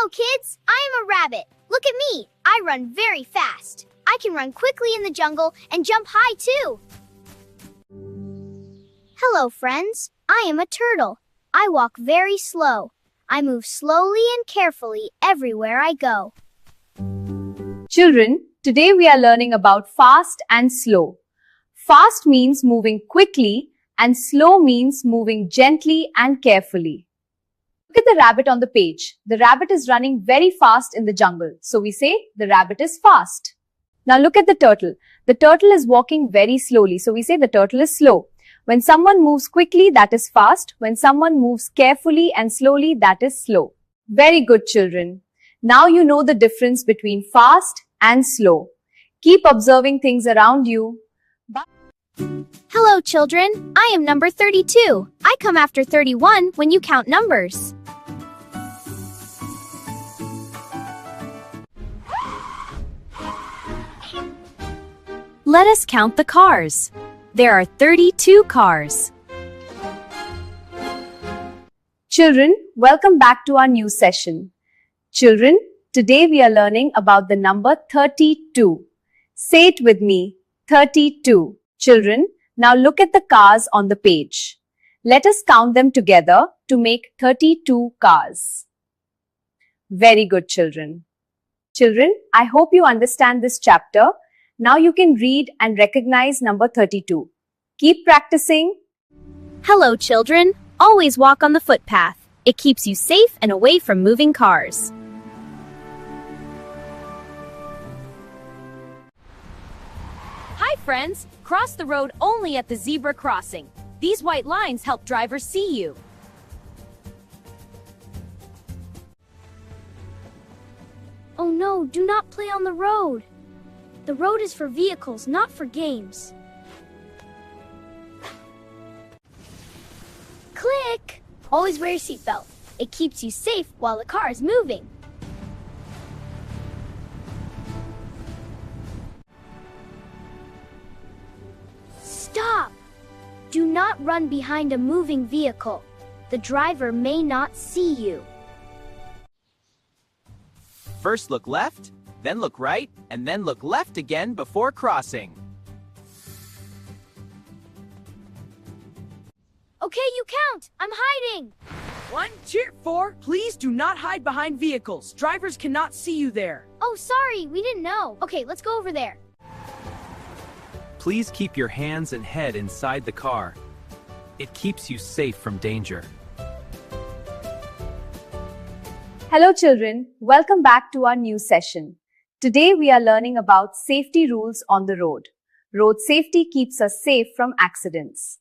Hello, kids! I am a rabbit. Look at me. I run very fast. I can run quickly in the jungle and jump high, too. Hello, friends. I am a turtle. I walk very slow. I move slowly and carefully everywhere I go. Children, today we are learning about fast and slow. Fast means moving quickly and slow means moving gently and carefully. Look at the rabbit on the page. The rabbit is running very fast in the jungle. So we say the rabbit is fast. Now look at the turtle. The turtle is walking very slowly. So we say the turtle is slow. When someone moves quickly, that is fast. When someone moves carefully and slowly, that is slow. Very good, children. Now you know the difference between fast and slow. Keep observing things around you. Bye. Hello, children. I am number 32. I come after 31 when you count numbers. Let us count the cars. There are 32 cars. Children, welcome back to our new session. Children, today we are learning about the number 32. Say it with me, 32. Children, now look at the cars on the page. Let us count them together to make 32 cars. Very good, children. Children, I hope you understand this chapter. Now you can read and recognize number 32. Keep practicing. Hello, children. Always walk on the footpath. It keeps you safe and away from moving cars. Hi, friends. Cross the road only at the zebra crossing. These white lines help drivers see you. Oh no, do not play on the road. The road is for vehicles, not for games. Click! Always wear your seatbelt. It keeps you safe while the car is moving. Stop! Do not run behind a moving vehicle. The driver may not see you. First look left, then look right, and then look left again before crossing. Okay, you count. I'm hiding. 1, 2, 4. Please do not hide behind vehicles. Drivers cannot see you there. Oh, sorry. We didn't know. Okay, let's go over there. Please keep your hands and head inside the car. It keeps you safe from danger. Hello, children. Welcome back to our new session. Today we are learning about safety rules on the road. Road safety keeps us safe from accidents.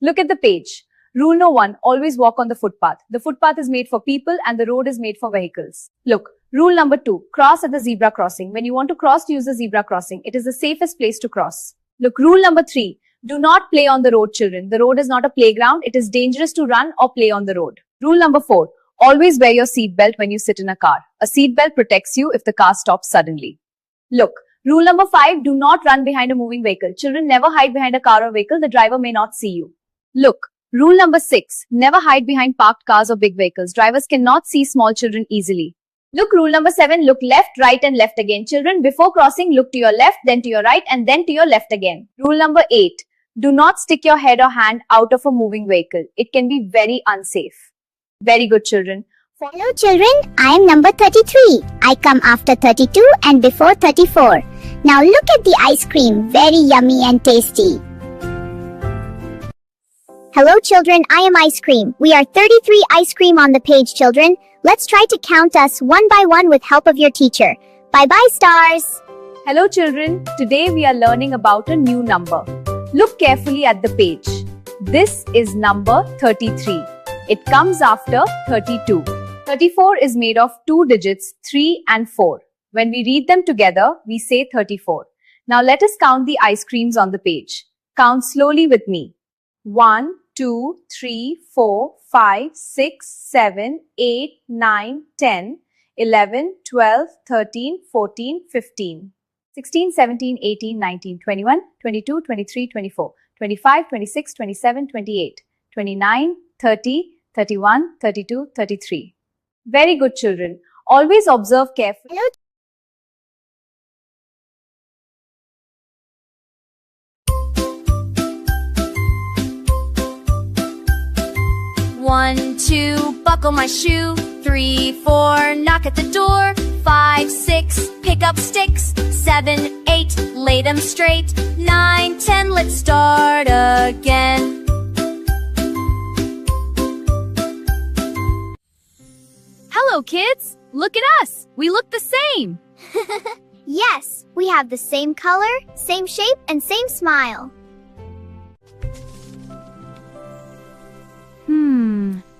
Look at the page. Rule no. 1. Always walk on the footpath. The footpath is made for people and the road is made for vehicles. Look. Rule number 2. Cross at the zebra crossing. When you want to cross, use the zebra crossing. It is the safest place to cross. Look. Rule number 3. Do not play on the road, children. The road is not a playground. It is dangerous to run or play on the road. Rule number 4. Always wear your seatbelt when you sit in a car. A seatbelt protects you if the car stops suddenly. Look. Rule number 5. Do not run behind a moving vehicle. Children, never hide behind a car or vehicle. The driver may not see you. Look. Rule number 6. Never hide behind parked cars or big vehicles. Drivers cannot see small children easily. Look. Rule number 7. Look left, right and left again. Children, before crossing, look to your left, then to your right and then to your left again. Rule number 8. Do not stick your head or hand out of a moving vehicle. It can be very unsafe. Very good, children. Hello, children. I am number 33. I come after 32 and before 34. Now look at the ice cream. Very yummy and tasty. Hello, children. I am ice cream. We are 33 ice cream on the page, children. Let's try to count us one by one with help of your teacher. Bye-bye, stars. Hello, children. Today we are learning about a new number. Look carefully at the page. This is number 33. It comes after 32. 34 is made of two digits, 3 and 4. When we read them together, we say 34. Now let us count the ice creams on the page. Count slowly with me. 1, 2, 3, 4, 5, 6, 7, 8, 9, 10, 11, 12, 13, 14, 15, 16, 17, 18, 19, 21, 22, 23, 24, 25, 26, 27, 28, 29, 30, 31, 32, 33. Very good, children. Always observe carefully. One, two, buckle my shoe. 3, 4, knock at the door. 5, 6, pick up sticks. 7, 8, lay them straight. 9, 10, let's start again. Hello, kids. Look at us. We look the same. Yes, we have the same color, same shape, and same smile.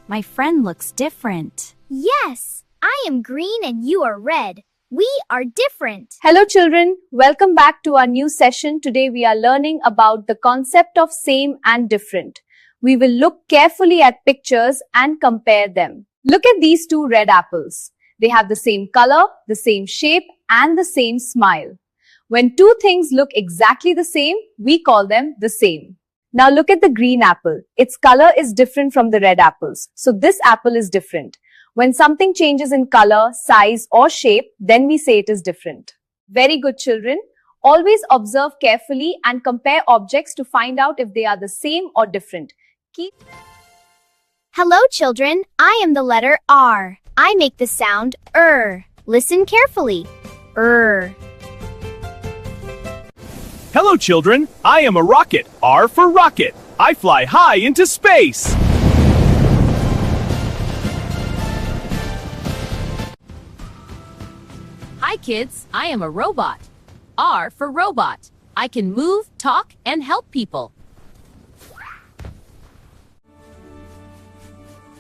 My friend looks different. Yes, I am green and you are red. We are different. Hello, children. Welcome back to our new session. Today we are learning about the concept of same and different. We will look carefully at pictures and compare them. Look at these two red apples. They have the same color, the same shape, and the same smile. When two things look exactly the same, we call them the same. Now look at the green apple. Its color is different from the red apples. So this apple is different. When something changes in color, size, or shape, then we say it is different. Very good, children. Always observe carefully and compare objects to find out if they are the same or different. Hello, children. I am the letter R. I make the sound Listen carefully. Hello, children. I am a rocket. R for rocket. I fly high into space. Hi, kids. I am a robot. R for robot. I can move, talk, and help people.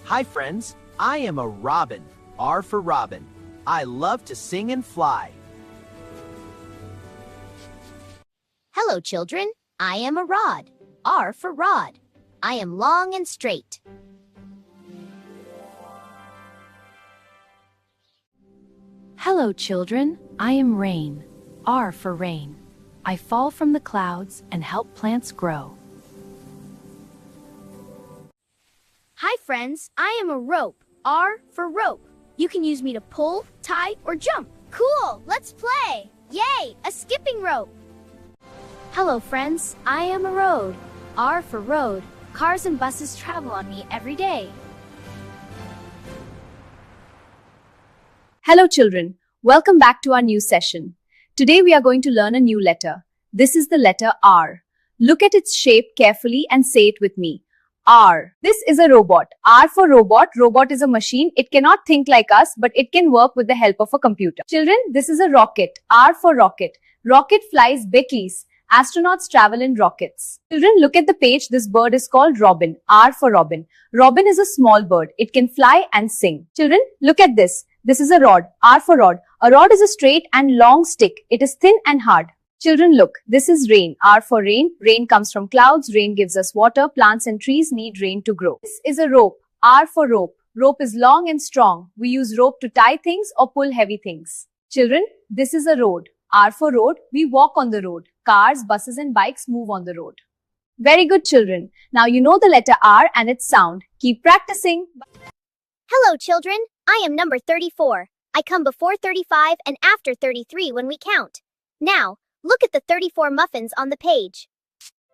Hi, friends. I am a robin. R for robin. I love to sing and fly. Hello, children. I am a rod. R for rod. I am long and straight. Hello, children. I am rain. R for rain. I fall from the clouds and help plants grow. Hi, friends. I am a rope. R for rope. You can use me to pull, tie, or jump. Cool. Let's play. Yay, a skipping rope. Hello, friends. I am a road. R for road. Cars and buses travel on me every day. Hello, children. Welcome back to our new session. Today we are going to learn a new letter. This is the letter R. Look at its shape carefully and say it with me. R. This is a robot. R for robot. Robot is a machine. It cannot think like us, but it can work with the help of a computer. Children, this is a rocket. R for rocket. Rocket flies Beckleys. Astronauts travel in rockets. Children, look at the page. This bird is called robin. R for robin. Robin is a small bird. It can fly and sing. Children, look at this. This is a rod. R for rod. A rod is a straight and long stick. It is thin and hard. Children, look. This is rain. R for rain. Rain comes from clouds. Rain gives us water. Plants and trees need rain to grow. This is a rope. R for rope. Rope is long and strong. We use rope to tie things or pull heavy things. Children, this is a road. R for road. We walk on the road. Cars, buses, and bikes move on the road. Very good, children. Now you know the letter R and its sound. Keep practicing. Hello, children. I am number 34. I come before 35 and after 33 when we count. Now, look at the 34 muffins on the page.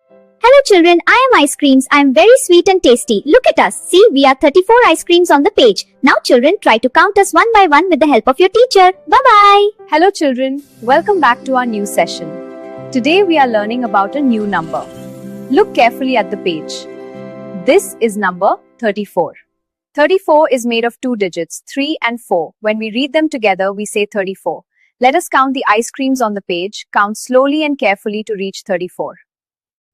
Hello, children. I am ice creams. I am very sweet and tasty. Look at us. See, we are 34 ice creams on the page. Now, children, try to count us one by one with the help of your teacher. Bye-bye. Hello, children. Welcome back to our new session. Today we are learning about a new number. Look carefully at the page. This is number 34. 34 is made of two digits, 3 and 4. When we read them together, we say 34. Let us count the ice creams on the page. Count slowly and carefully to reach 34.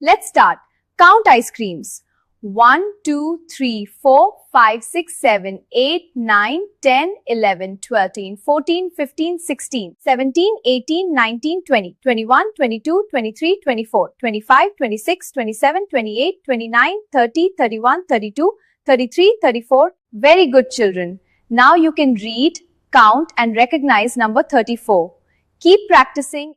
Let's start. Count ice creams. 1, 2, 3, 4, 5, 6, 7, 8, 9, 10, 11, 12, 14, 15, 16, 17, 18, 19, 20, 21, 22, 23, 24, 25, 26, 27, 28, 29, 30, 31, 32, 33, 34. Very good, children. Now you can read, count, and recognize number 34. Keep practicing.